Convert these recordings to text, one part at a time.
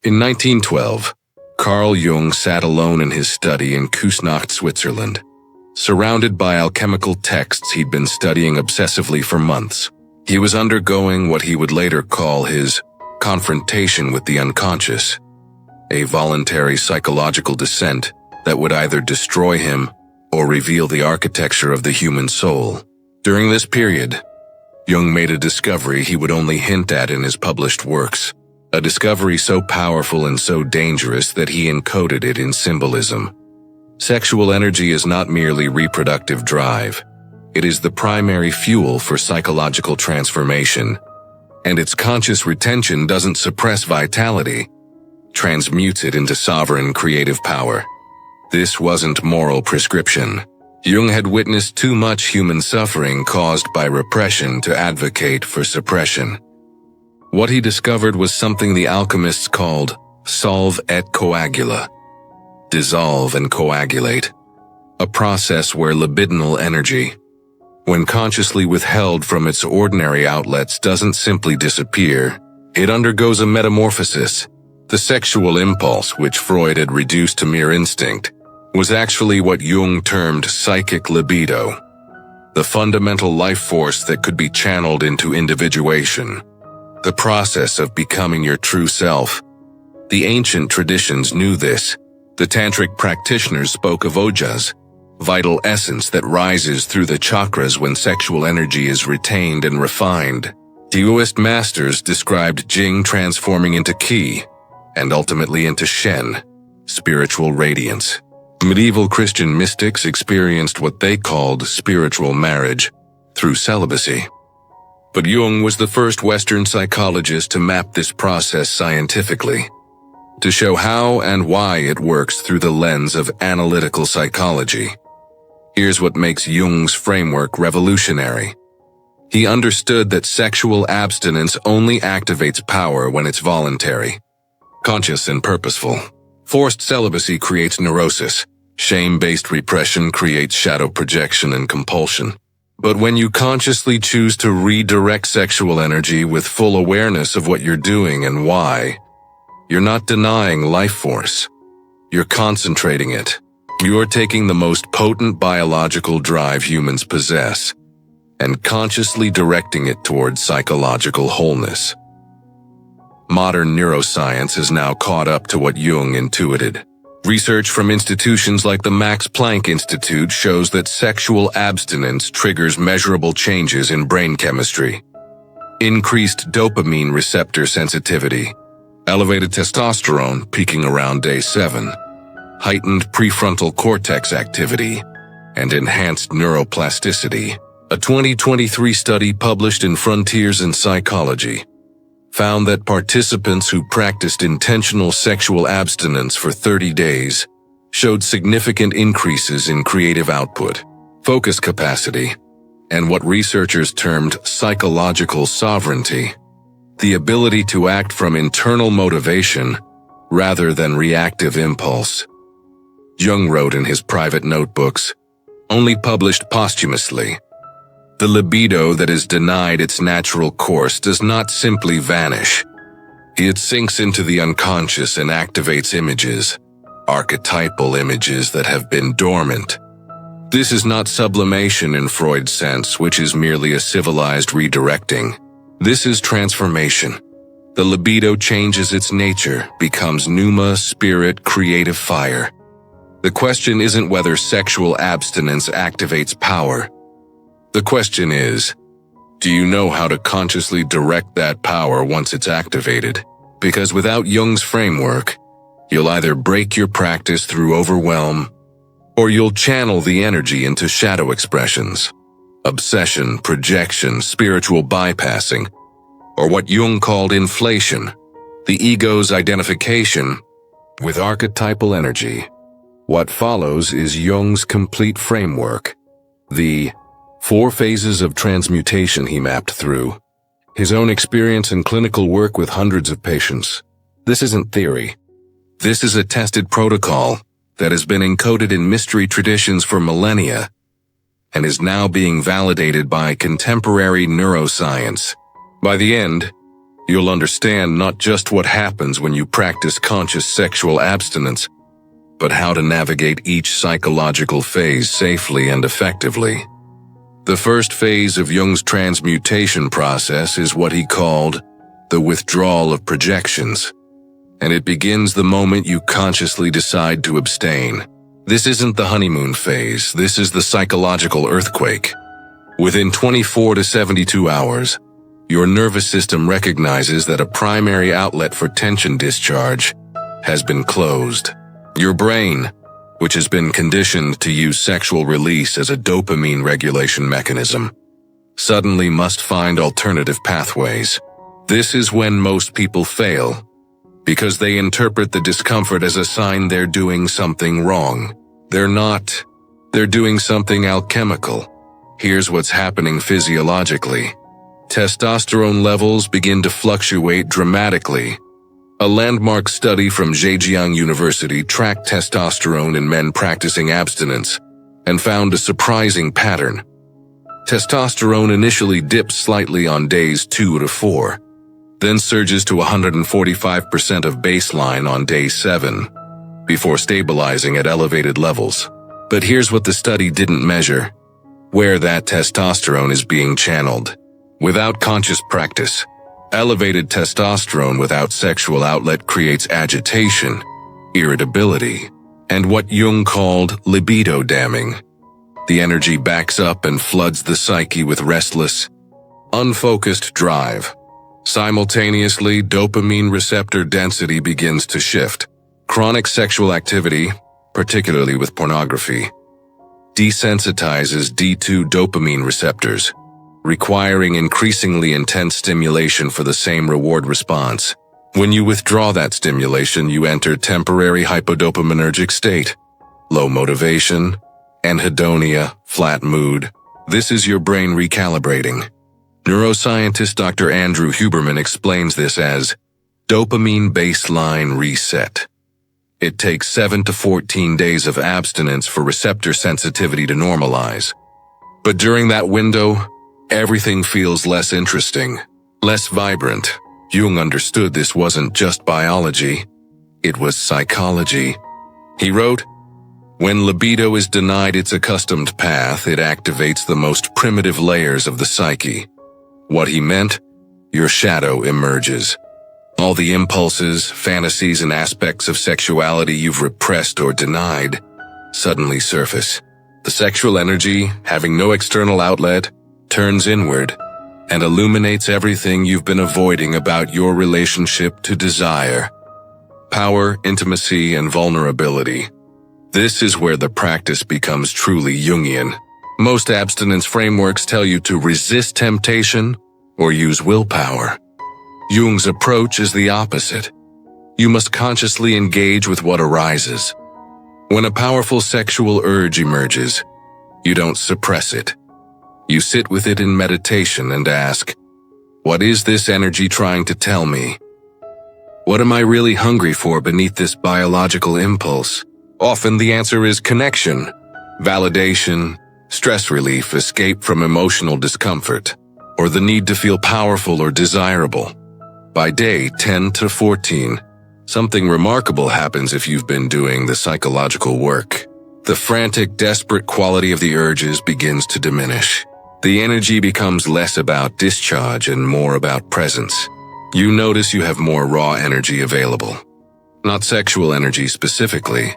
In 1912, Carl Jung sat alone in his study in Küsnacht, Switzerland, surrounded by alchemical texts he'd been studying obsessively for months. He was undergoing what he would later call his confrontation with the unconscious, a voluntary psychological descent that would either destroy him or reveal the architecture of the human soul. During this period, Jung made a discovery he would only hint at in his published works, a discovery so powerful and so dangerous that he encoded it in symbolism. Sexual energy is not merely reproductive drive. It is the primary fuel for psychological transformation, and its conscious retention doesn't suppress vitality, transmutes it into sovereign creative power. This wasn't moral prescription. Jung had witnessed too much human suffering caused by repression to advocate for suppression. What he discovered was something the alchemists called solve et coagula, dissolve and coagulate, a process where libidinal energy, when consciously withheld from its ordinary outlets, doesn't simply disappear. It undergoes a metamorphosis. The sexual impulse, which Freud had reduced to mere instinct, was actually what Jung termed psychic libido, the fundamental life force that could be channeled into individuation, the process of becoming your true self. The ancient traditions knew this. The tantric practitioners spoke of ojas, vital essence that rises through the chakras when sexual energy is retained and refined. Taoist masters described Jing transforming into qi, and ultimately into shen, spiritual radiance. Medieval Christian mystics experienced what they called spiritual marriage through celibacy. But Jung was the first Western psychologist to map this process scientifically, to show how and why it works through the lens of analytical psychology. Here's what makes Jung's framework revolutionary. He understood that sexual abstinence only activates power when it's voluntary, conscious and purposeful. Forced celibacy creates neurosis. Shame-based repression creates shadow projection and compulsion. But when you consciously choose to redirect sexual energy with full awareness of what you're doing and why, you're not denying life force. You're concentrating it. You're taking the most potent biological drive humans possess and consciously directing it towards psychological wholeness. Modern neuroscience has now caught up to what Jung intuited. Research from institutions like the Max Planck Institute shows that sexual abstinence triggers measurable changes in brain chemistry. Increased dopamine receptor sensitivity, elevated testosterone peaking around day 7, heightened prefrontal cortex activity, and enhanced neuroplasticity. A 2023 study published in Frontiers in Psychology found that participants who practiced intentional sexual abstinence for 30 days showed significant increases in creative output, focus capacity, and what researchers termed psychological sovereignty, the ability to act from internal motivation rather than reactive impulse. Jung wrote in his private notebooks, only published posthumously, "The libido that is denied its natural course does not simply vanish. It sinks into the unconscious and activates images, archetypal images that have been dormant. This is not sublimation in Freud's sense, which is merely a civilized redirecting. This is transformation. The libido changes its nature, becomes pneuma, spirit, creative fire. The question isn't whether sexual abstinence activates power. The question is, do you know how to consciously direct that power once it's activated? Because without Jung's framework, you'll either break your practice through overwhelm, or you'll channel the energy into shadow expressions, obsession, projection, spiritual bypassing, or what Jung called inflation, the ego's identification with archetypal energy. What follows is Jung's complete framework, the 4 phases of transmutation he mapped through, his own experience and clinical work with hundreds of patients. This isn't theory. This is a tested protocol that has been encoded in mystery traditions for millennia and is now being validated by contemporary neuroscience. By the end, You'll understand not just what happens when you practice conscious sexual abstinence, but how to navigate each psychological phase safely and effectively. The first phase of Jung's transmutation process is what he called the withdrawal of projections, and it begins the moment you consciously decide to abstain. This isn't the honeymoon phase, this is the psychological earthquake. Within 24 to 72 hours, your nervous system recognizes that a primary outlet for tension discharge has been closed. Your brain, which has been conditioned to use sexual release as a dopamine regulation mechanism, suddenly must find alternative pathways. This is when most people fail, because they interpret the discomfort as a sign they're doing something wrong. They're not. They're doing something alchemical. Here's what's happening physiologically. Testosterone levels begin to fluctuate dramatically. A landmark study from Zhejiang University tracked testosterone in men practicing abstinence and found a surprising pattern. Testosterone initially dips slightly on days 2 to 4, then surges to 145% of baseline on day 7, before stabilizing at elevated levels. But here's what the study didn't measure: where that testosterone is being channeled. Without conscious practice, elevated testosterone without sexual outlet creates agitation, irritability, and what Jung called libido damming. The energy backs up and floods the psyche with restless, unfocused drive. Simultaneously, dopamine receptor density begins to shift. Chronic sexual activity, particularly with pornography, desensitizes D2 dopamine receptors, requiring increasingly intense stimulation for the same reward response. When you withdraw that stimulation, you enter temporary hypodopaminergic state, low motivation, anhedonia, flat mood. This is your brain recalibrating. Neuroscientist Dr. Andrew Huberman explains this as dopamine baseline reset. It takes 7 to 14 days of abstinence for receptor sensitivity to normalize. But during that window, everything feels less interesting, less vibrant. Jung understood this wasn't just biology, it was psychology. He wrote, "When libido is denied its accustomed path, it activates the most primitive layers of the psyche." What he meant? Your shadow emerges. All the impulses, fantasies, and aspects of sexuality you've repressed or denied suddenly surface. The sexual energy, having no external outlet, turns inward and illuminates everything you've been avoiding about your relationship to desire. Power, intimacy, and vulnerability. This is where the practice becomes truly Jungian. Most abstinence frameworks tell you to resist temptation or use willpower. Jung's approach is the opposite. You must consciously engage with what arises. When a powerful sexual urge emerges, you don't suppress it. You sit with it in meditation and ask, what is this energy trying to tell me? What am I really hungry for beneath this biological impulse? Often the answer is connection, validation, stress relief, escape from emotional discomfort, or the need to feel powerful or desirable. By day 10 to 14, something remarkable happens if you've been doing the psychological work. The frantic, desperate quality of the urges begins to diminish. The energy becomes less about discharge and more about presence. You notice you have more raw energy available. Not sexual energy specifically,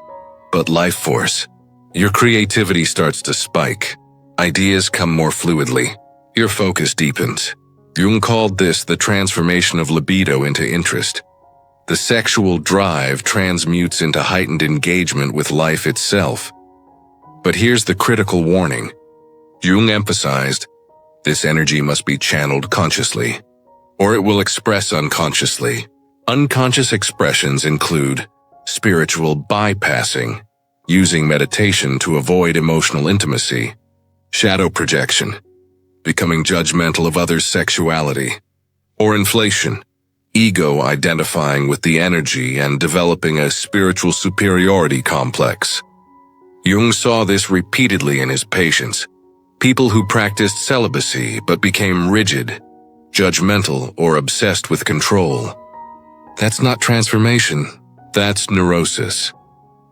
but life force. Your creativity starts to spike. Ideas come more fluidly. Your focus deepens. Jung called this the transformation of libido into interest. The sexual drive transmutes into heightened engagement with life itself. But here's the critical warning. Jung emphasized, this energy must be channeled consciously, or it will express unconsciously. Unconscious expressions include spiritual bypassing, using meditation to avoid emotional intimacy, shadow projection, becoming judgmental of others' sexuality, or inflation, ego identifying with the energy and developing a spiritual superiority complex. Jung saw this repeatedly in his patients, people who practiced celibacy but became rigid, judgmental, or obsessed with control. That's not transformation, that's neurosis.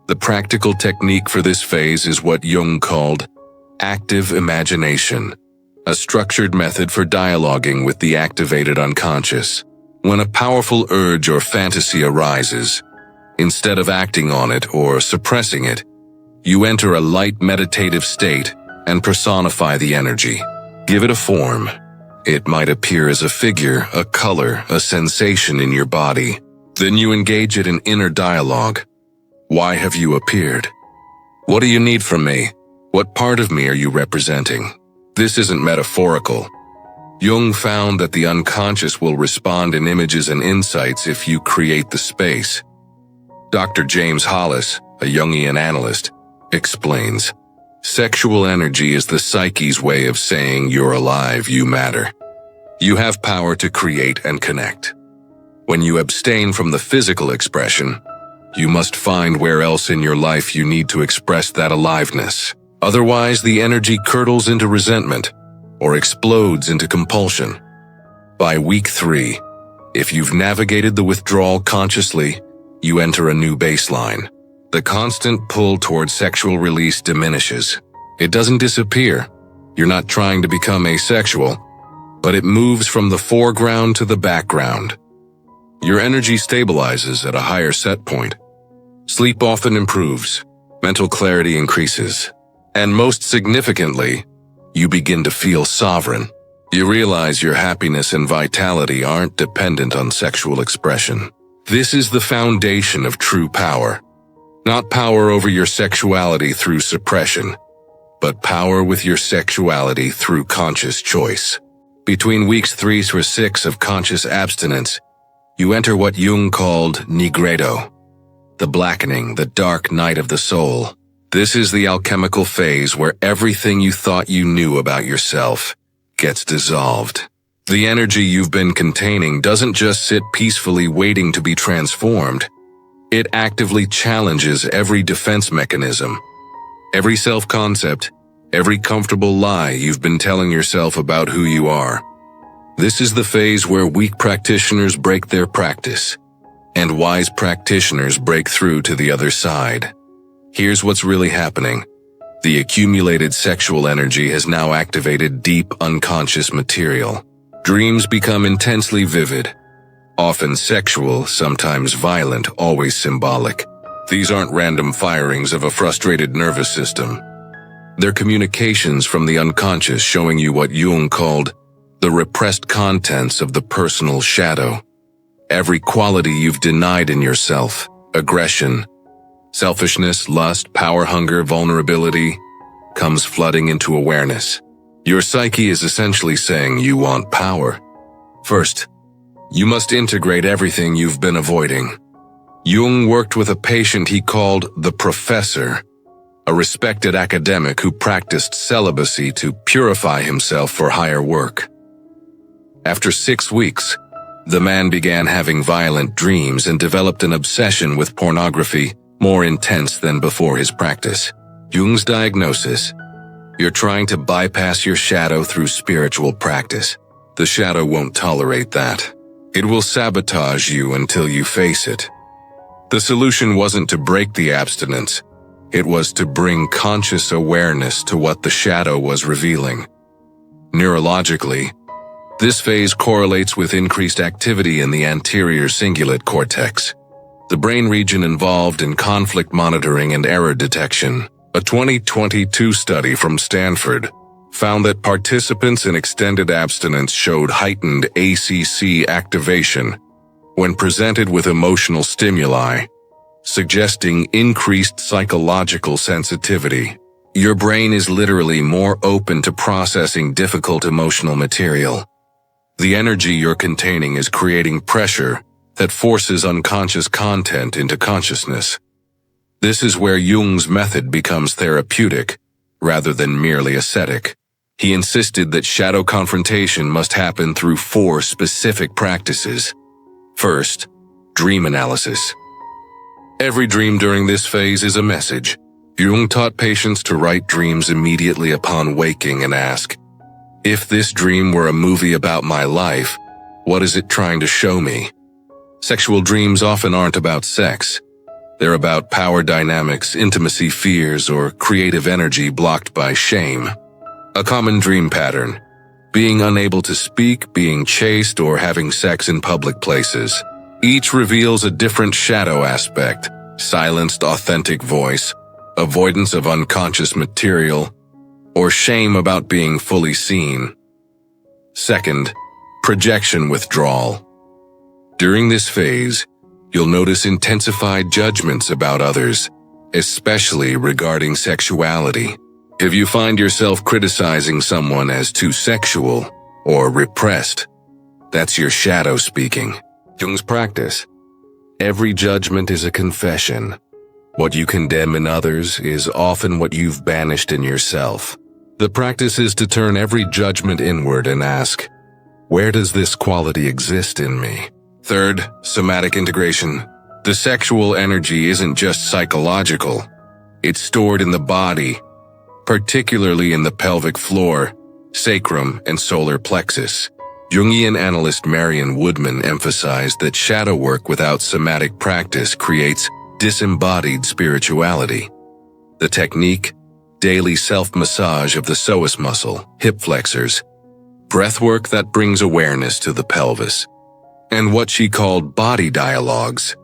The practical technique for this phase is what Jung called active imagination, a structured method for dialoguing with the activated unconscious. When a powerful urge or fantasy arises, instead of acting on it or suppressing it, you enter a light meditative state and personify the energy. Give it a form. It might appear as a figure, a color, a sensation in your body. Then you engage it in inner dialogue. Why have you appeared? What do you need from me? What part of me are you representing? This isn't metaphorical. Jung found that the unconscious will respond in images and insights if you create the space. Dr. James Hollis, a Jungian analyst, explains, sexual energy is the psyche's way of saying you're alive, you matter. You have power to create and connect. When you abstain from the physical expression, you must find where else in your life you need to express that aliveness. Otherwise, the energy curdles into resentment or explodes into compulsion. By week 3, if you've navigated the withdrawal consciously, you enter a new baseline. The constant pull towards sexual release diminishes. It doesn't disappear. You're not trying to become asexual, but it moves from the foreground to the background. Your energy stabilizes at a higher set point. Sleep often improves, mental clarity increases, and most significantly, you begin to feel sovereign. You realize your happiness and vitality aren't dependent on sexual expression. This is the foundation of true power. Not power over your sexuality through suppression, but power with your sexuality through conscious choice. Between weeks 3 through 6 of conscious abstinence, you enter what Jung called nigredo, the blackening, the dark night of the soul. This is the alchemical phase where everything you thought you knew about yourself gets dissolved. The energy you've been containing doesn't just sit peacefully waiting to be transformed. It actively challenges every defense mechanism, every self-concept, every comfortable lie you've been telling yourself about who you are. This is the phase where weak practitioners break their practice, and wise practitioners break through to the other side. Here's what's really happening. The accumulated sexual energy has now activated deep unconscious material. Dreams become intensely vivid, often sexual, sometimes violent, always symbolic. These aren't random firings of a frustrated nervous system. They're communications from the unconscious showing you what Jung called the repressed contents of the personal shadow. Every quality you've denied in yourself, aggression, selfishness, lust, power hunger, vulnerability, comes flooding into awareness. Your psyche is essentially saying you want power. First, you must integrate everything you've been avoiding. Jung worked with a patient he called the professor, a respected academic who practiced celibacy to purify himself for higher work. After 6 weeks, the man began having violent dreams and developed an obsession with pornography more intense than before his practice. Jung's diagnosis: you're trying to bypass your shadow through spiritual practice. The shadow won't tolerate that. It will sabotage you until you face it. The solution wasn't to break the abstinence. It was to bring conscious awareness to what the shadow was revealing. Neurologically, this phase correlates with increased activity in the anterior cingulate cortex, the brain region involved in conflict monitoring and error detection. A 2022 study from Stanford found that participants in extended abstinence showed heightened ACC activation when presented with emotional stimuli, suggesting increased psychological sensitivity. Your brain is literally more open to processing difficult emotional material. The energy you're containing is creating pressure that forces unconscious content into consciousness. This is where Jung's method becomes therapeutic, rather than merely ascetic. He insisted that shadow confrontation must happen through 4 specific practices. First, dream analysis. Every dream during this phase is a message. Jung taught patients to write dreams immediately upon waking and ask, If this dream were a movie about my life, what is it trying to show me? Sexual dreams often aren't about sex. They're about power dynamics, intimacy fears, or creative energy blocked by shame. A common dream pattern: being unable to speak, being chased, or having sex in public places. Each reveals a different shadow aspect: silenced authentic voice, avoidance of unconscious material, or shame about being fully seen. Second, projection withdrawal. During this phase, you'll notice intensified judgments about others, especially regarding sexuality. If you find yourself criticizing someone as too sexual or repressed, that's your shadow speaking. Jung's practice. Every judgment is a confession. What you condemn in others is often what you've banished in yourself. The practice is to turn every judgment inward and ask, where does this quality exist in me? Third, somatic integration. The sexual energy isn't just psychological. It's stored in the body, particularly in the pelvic floor, sacrum, and solar plexus. Jungian analyst Marion Woodman emphasized that shadow work without somatic practice creates disembodied spirituality. The technique: daily self-massage of the psoas muscle, hip flexors, breathwork that brings awareness to the pelvis, and what she called body dialogues,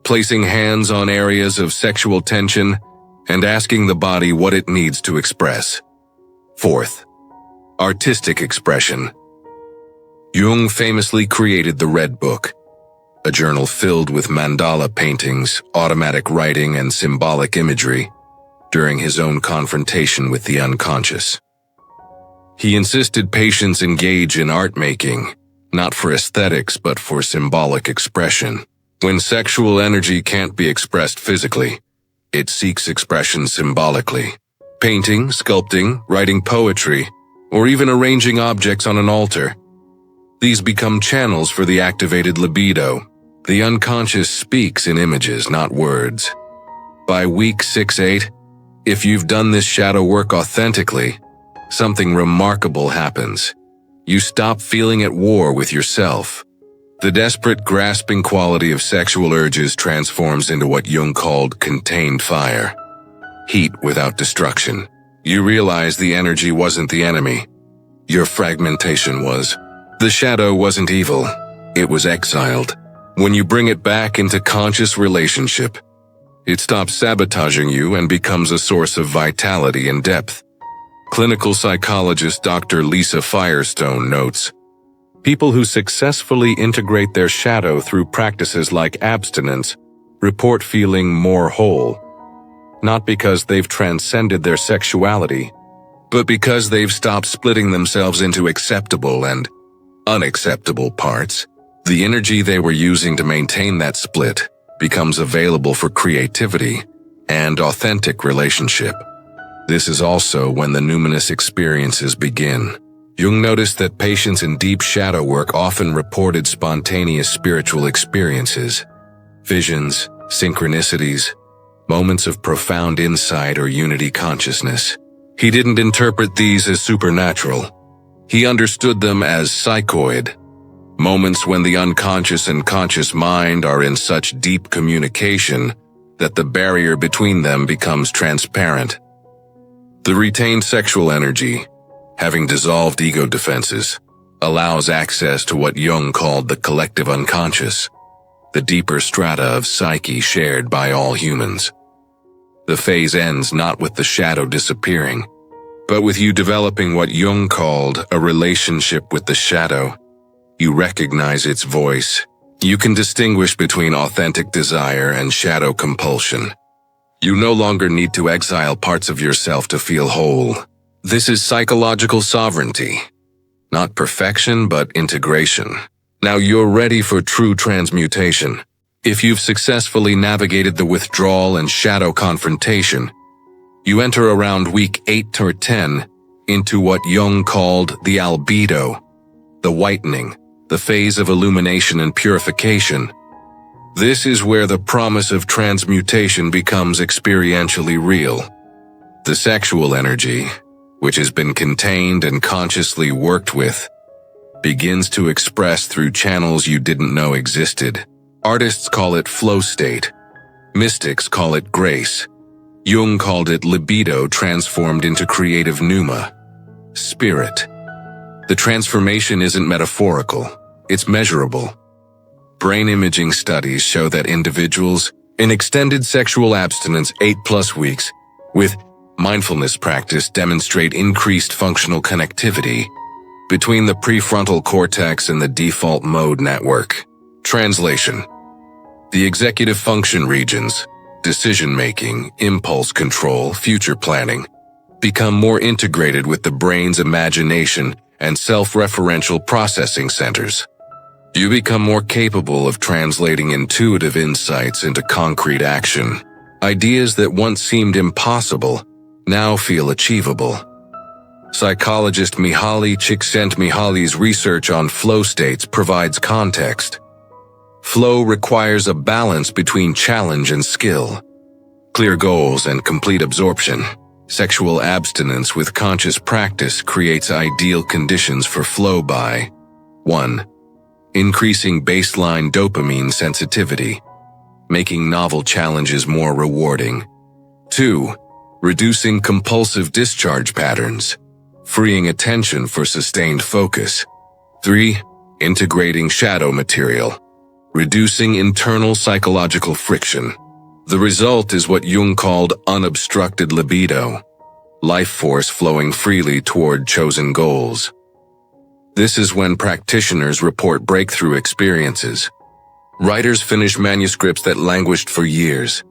placing hands on areas of sexual tension and asking the body what it needs to express. Fourth, artistic expression. Jung famously created the Red Book, a journal filled with mandala paintings, automatic writing, and symbolic imagery, during his own confrontation with the unconscious. He insisted patients engage in art making, not for aesthetics but for symbolic expression. When sexual energy can't be expressed physically, it seeks expression symbolically. Painting, sculpting, writing poetry, or even arranging objects on an altar. These become channels for the activated libido. The unconscious speaks in images, not words. By week 6-8, if you've done this shadow work authentically, something remarkable happens. You stop feeling at war with yourself. The desperate, grasping quality of sexual urges transforms into what Jung called contained fire. Heat without destruction. You realize the energy wasn't the enemy. Your fragmentation was. The shadow wasn't evil. It was exiled. When you bring it back into conscious relationship, it stops sabotaging you and becomes a source of vitality and depth. Clinical psychologist Dr. Lisa Firestone notes, people who successfully integrate their shadow through practices like abstinence report feeling more whole, not because they've transcended their sexuality, but because they've stopped splitting themselves into acceptable and unacceptable parts. The energy they were using to maintain that split becomes available for creativity and authentic relationship. This is also when the numinous experiences begin. Jung noticed that patients in deep shadow work often reported spontaneous spiritual experiences, visions, synchronicities, moments of profound insight or unity consciousness. He didn't interpret these as supernatural. He understood them as psychoid, moments when the unconscious and conscious mind are in such deep communication that the barrier between them becomes transparent. The retained sexual energy, having dissolved ego defenses, allows access to what Jung called the collective unconscious, the deeper strata of psyche shared by all humans. The phase ends not with the shadow disappearing, but with you developing what Jung called a relationship with the shadow. You recognize its voice. You can distinguish between authentic desire and shadow compulsion. You no longer need to exile parts of yourself to feel whole. This is psychological sovereignty. Not perfection, but integration. Now you're ready for true transmutation. If you've successfully navigated the withdrawal and shadow confrontation, you enter around week 8 or 10 into what Jung called the albedo, the whitening, the phase of illumination and purification. This is where the promise of transmutation becomes experientially real. The sexual energy, which has been contained and consciously worked with, begins to express through channels you didn't know existed. Artists call it flow state. Mystics call it grace. Jung called it libido transformed into creative pneuma, spirit. The transformation isn't metaphorical, it's measurable. Brain imaging studies show that individuals in extended sexual abstinence 8+ weeks with mindfulness practice demonstrate increased functional connectivity between the prefrontal cortex and the default mode network. Translation: the executive function regions, decision-making, impulse control, future planning, become more integrated with the brain's imagination and self-referential processing centers. You become more capable of translating intuitive insights into concrete action. Ideas that once seemed impossible now feel achievable. Psychologist Mihaly Csikszentmihalyi's research on flow states provides context. Flow requires a balance between challenge and skill, clear goals and complete absorption. Sexual abstinence with conscious practice creates ideal conditions for flow by 1. Increasing baseline dopamine sensitivity, making novel challenges more rewarding. 2. Reducing compulsive discharge patterns, freeing attention for sustained focus. 3. Integrating shadow material, reducing internal psychological friction. The result is what Jung called unobstructed libido, life force flowing freely toward chosen goals. This is when practitioners report breakthrough experiences. Writers finish manuscripts that languished for years.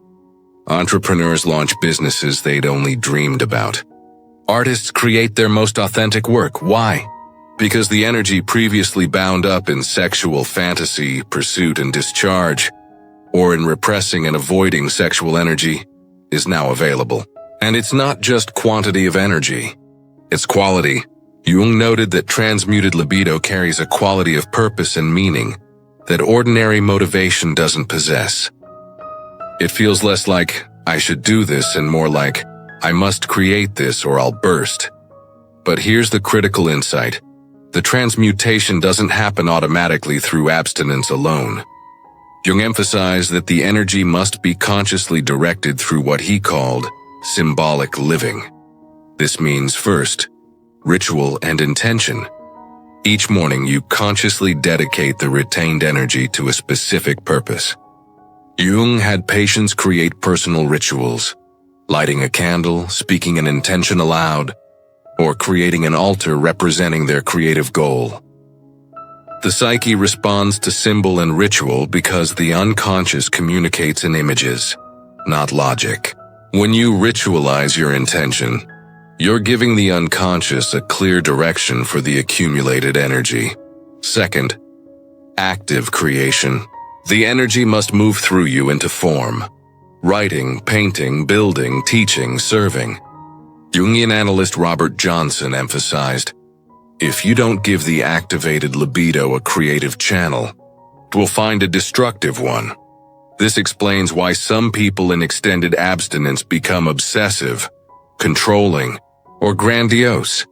Entrepreneurs launch businesses they'd only dreamed about. Artists create their most authentic work. Why? Because the energy previously bound up in sexual fantasy, pursuit, and discharge, or in repressing and avoiding sexual energy, is now available. And it's not just quantity of energy, it's quality. Jung noted that transmuted libido carries a quality of purpose and meaning that ordinary motivation doesn't possess. It feels less like, I should do this, and more like, I must create this or I'll burst. But here's the critical insight. The transmutation doesn't happen automatically through abstinence alone. Jung emphasized that the energy must be consciously directed through what he called symbolic living. This means, first, ritual and intention. Each morning you consciously dedicate the retained energy to a specific purpose. Jung had patients create personal rituals, lighting a candle, speaking an intention aloud, or creating an altar representing their creative goal. The psyche responds to symbol and ritual because the unconscious communicates in images, not logic. When you ritualize your intention, you're giving the unconscious a clear direction for the accumulated energy. Second, active creation. The energy must move through you into form. Writing, painting, building, teaching, serving. Jungian analyst Robert Johnson emphasized, if you don't give the activated libido a creative channel, it will find a destructive one. This explains why some people in extended abstinence become obsessive, controlling, or grandiose.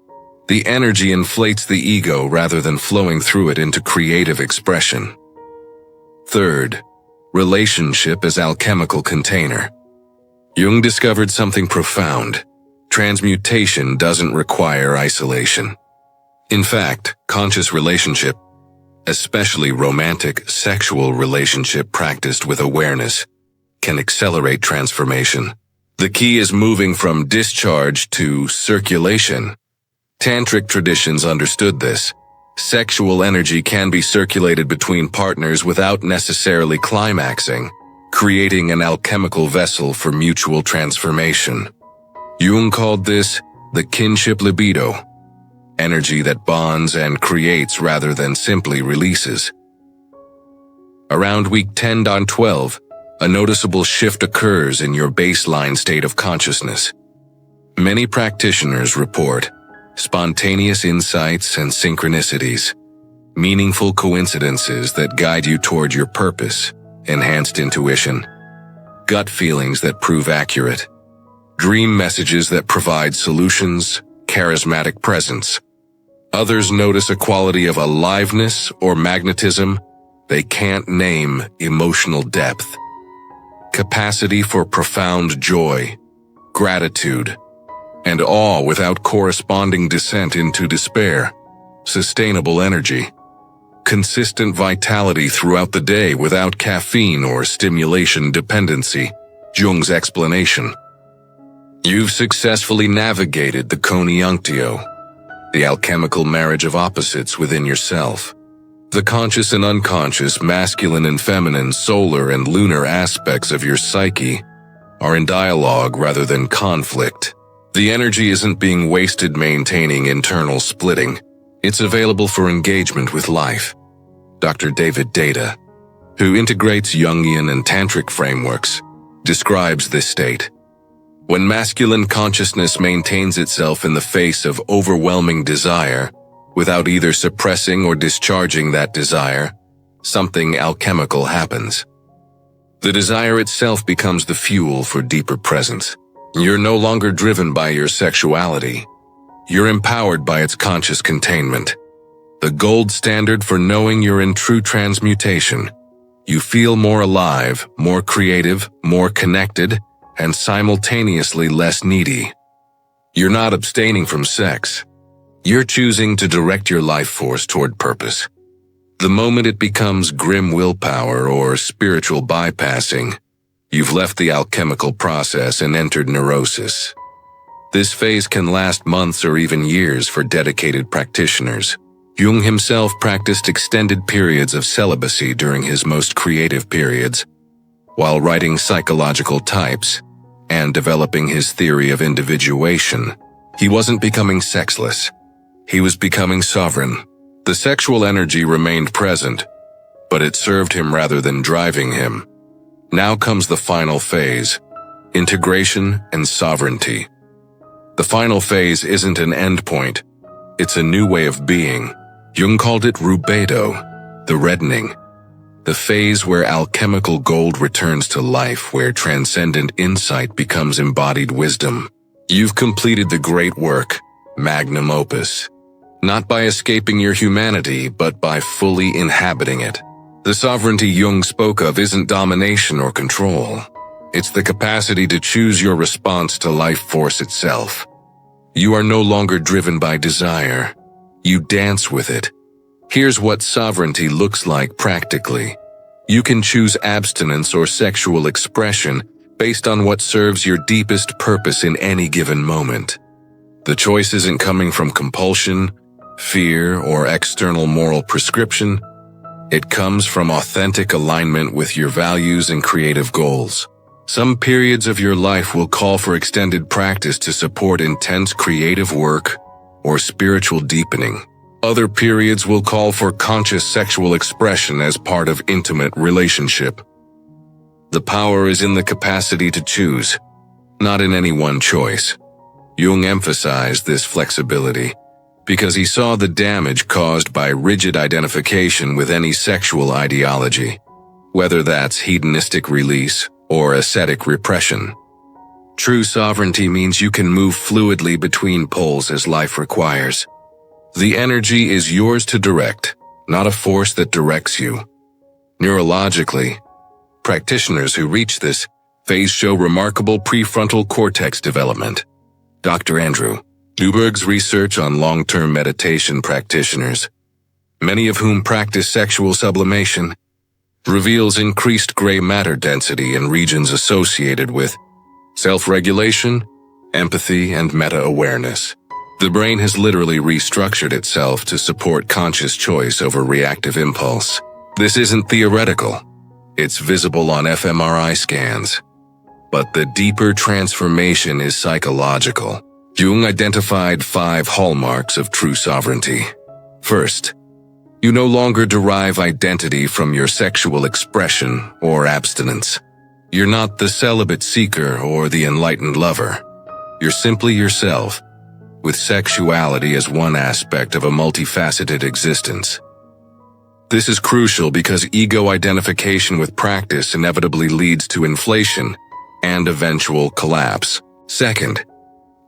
The energy inflates the ego rather than flowing through it into creative expression. Third, relationship as alchemical container. Jung discovered something profound. Transmutation doesn't require isolation. In fact, conscious relationship, especially romantic, sexual relationship practiced with awareness, can accelerate transformation. The key is moving from discharge to circulation. Tantric traditions understood this. Sexual energy can be circulated between partners without necessarily climaxing, creating an alchemical vessel for mutual transformation. Jung called this the kinship libido, energy that bonds and creates rather than simply releases. Around week 10-12, a noticeable shift occurs in your baseline state of consciousness. Many practitioners report spontaneous insights and synchronicities, meaningful coincidences that guide you toward your purpose, enhanced intuition, gut feelings that prove accurate, dream messages that provide solutions, charismatic presence. Others notice a quality of aliveness or magnetism they can't name, emotional depth, capacity for profound joy, gratitude, and awe without corresponding descent into despair, sustainable energy, consistent vitality throughout the day without caffeine or stimulation dependency, Jung's explanation. You've successfully navigated the conjunctio, the alchemical marriage of opposites within yourself. The conscious and unconscious, masculine and feminine, solar and lunar aspects of your psyche are in dialogue rather than conflict. The energy isn't being wasted maintaining internal splitting. It's available for engagement with life. Dr. David Data, who integrates Jungian and tantric frameworks, describes this state. When masculine consciousness maintains itself in the face of overwhelming desire, without either suppressing or discharging that desire, something alchemical happens. The desire itself becomes the fuel for deeper presence. You're no longer driven by your sexuality. You're empowered by its conscious containment. The gold standard for knowing you're in true transmutation. You feel more alive, more creative, more connected, and simultaneously less needy. You're not abstaining from sex. You're choosing to direct your life force toward purpose. The moment it becomes grim willpower or spiritual bypassing, you've left the alchemical process and entered neurosis. This phase can last months or even years for dedicated practitioners. Jung himself practiced extended periods of celibacy during his most creative periods, while writing Psychological Types and developing his theory of individuation. He wasn't becoming sexless. He was becoming sovereign. The sexual energy remained present, but it served him rather than driving him. Now comes the final phase, integration and sovereignty. The final phase isn't an endpoint. It's a new way of being. Jung called it rubedo, the reddening. The phase where alchemical gold returns to life, where transcendent insight becomes embodied wisdom. You've completed the great work, magnum opus. Not by escaping your humanity, but by fully inhabiting it. The sovereignty Jung spoke of isn't domination or control. It's the capacity to choose your response to life force itself. You are no longer driven by desire. You dance with it. Here's what sovereignty looks like practically. You can choose abstinence or sexual expression based on what serves your deepest purpose in any given moment. The choice isn't coming from compulsion, fear, or external moral prescription. It comes from authentic alignment with your values and creative goals. Some periods of your life will call for extended practice to support intense creative work or spiritual deepening. Other periods will call for conscious sexual expression as part of intimate relationship. The power is in the capacity to choose, not in any one choice. Jung emphasized this flexibility because he saw the damage caused by rigid identification with any sexual ideology, whether that's hedonistic release or ascetic repression. True sovereignty means you can move fluidly between poles as life requires. The energy is yours to direct, not a force that directs you. Neurologically, practitioners who reach this phase show remarkable prefrontal cortex development. Dr. Andrew Newberg's research on long-term meditation practitioners, many of whom practice sexual sublimation, reveals increased gray matter density in regions associated with self-regulation, empathy, and meta-awareness. The brain has literally restructured itself to support conscious choice over reactive impulse. This isn't theoretical. It's visible on fMRI scans. But the deeper transformation is psychological. Jung identified 5 hallmarks of true sovereignty. First, you no longer derive identity from your sexual expression or abstinence. You're not the celibate seeker or the enlightened lover. You're simply yourself, with sexuality as one aspect of a multifaceted existence. This is crucial because ego identification with practice inevitably leads to inflation and eventual collapse. Second,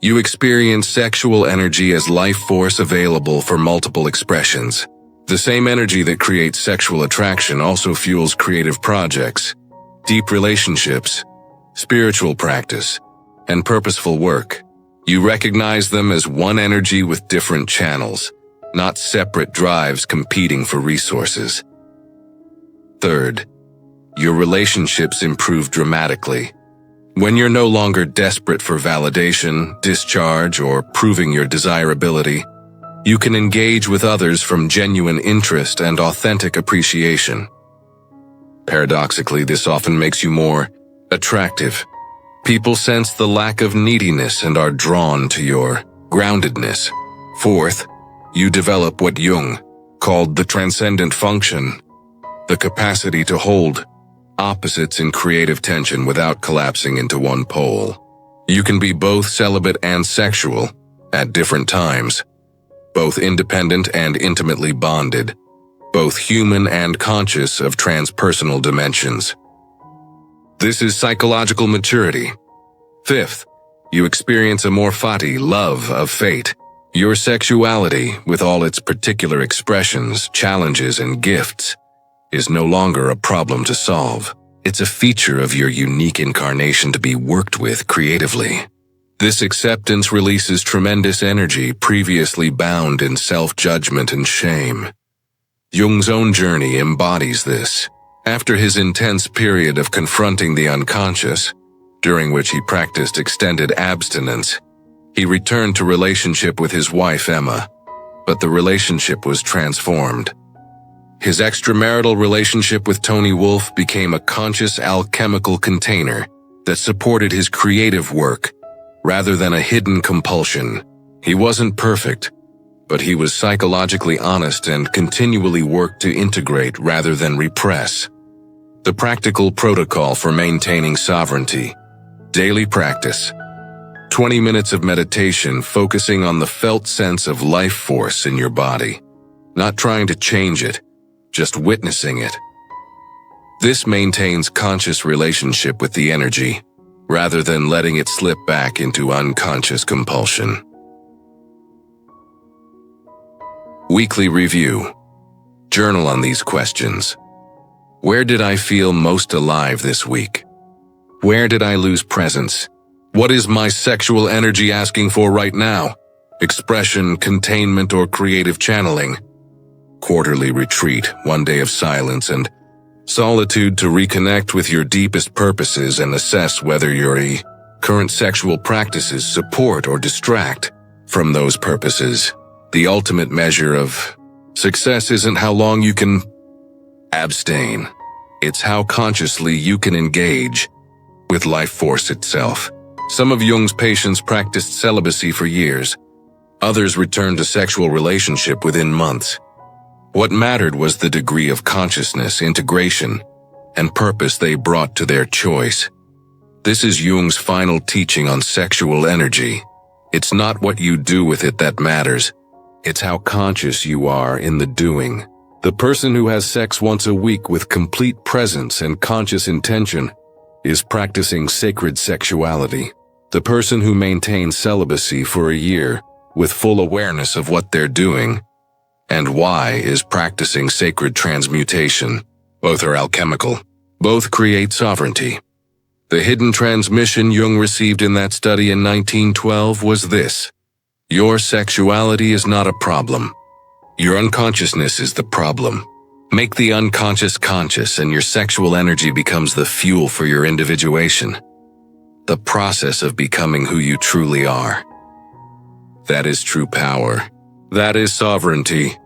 You experience sexual energy as life force available for multiple expressions. The same energy that creates sexual attraction also fuels creative projects, deep relationships, spiritual practice, and purposeful work. You recognize them as one energy with different channels, not separate drives competing for resources. Third, your relationships improve dramatically. When you're no longer desperate for validation, discharge, or proving your desirability, you can engage with others from genuine interest and authentic appreciation. Paradoxically, this often makes you more attractive. People sense the lack of neediness and are drawn to your groundedness. Fourth, you develop what Jung called the transcendent function, the capacity to hold opposites in creative tension without collapsing into one pole. You can be both celibate and sexual at different times, both independent and intimately bonded, both human and conscious of transpersonal dimensions. This is psychological maturity. Fifth, you experience a more fati love of fate. Your sexuality, with all its particular expressions, challenges, and gifts, is no longer a problem to solve. It's a feature of your unique incarnation to be worked with creatively. This acceptance releases tremendous energy previously bound in self-judgment and shame. Jung's own journey embodies this. After his intense period of confronting the unconscious, during which he practiced extended abstinence, he returned to relationship with his wife Emma, but the relationship was transformed. His extramarital relationship with Tony Wolfe became a conscious alchemical container that supported his creative work rather than a hidden compulsion. He wasn't perfect, but he was psychologically honest and continually worked to integrate rather than repress. The practical protocol for maintaining sovereignty. Daily practice. 20 minutes of meditation focusing on the felt sense of life force in your body. Not trying to change it, just witnessing it. This maintains conscious relationship with the energy, rather than letting it slip back into unconscious compulsion. Weekly review. Journal on these questions. Where did I feel most alive this week? Where did I lose presence? What is my sexual energy asking for right now? Expression, containment, or creative channeling? Quarterly retreat, 1 day of silence and solitude to reconnect with your deepest purposes and assess whether your current sexual practices support or distract from those purposes. The ultimate measure of success isn't how long you can abstain. It's how consciously you can engage with life force itself. Some of Jung's patients practiced celibacy for years. Others returned to sexual relationship within months. What mattered was the degree of consciousness, integration, and purpose they brought to their choice. This is Jung's final teaching on sexual energy. It's not what you do with it that matters. It's how conscious you are in the doing. The person who has sex once a week with complete presence and conscious intention is practicing sacred sexuality. The person who maintains celibacy for a year with full awareness of what they're doing and why is practicing sacred transmutation. Both are alchemical. Both create sovereignty. The hidden transmission Jung received in that study in 1912 was this: your sexuality is not a problem. Your unconsciousness is the problem. Make the unconscious conscious and your sexual energy becomes the fuel for your individuation. The process of becoming who you truly are. That is true power. That is sovereignty.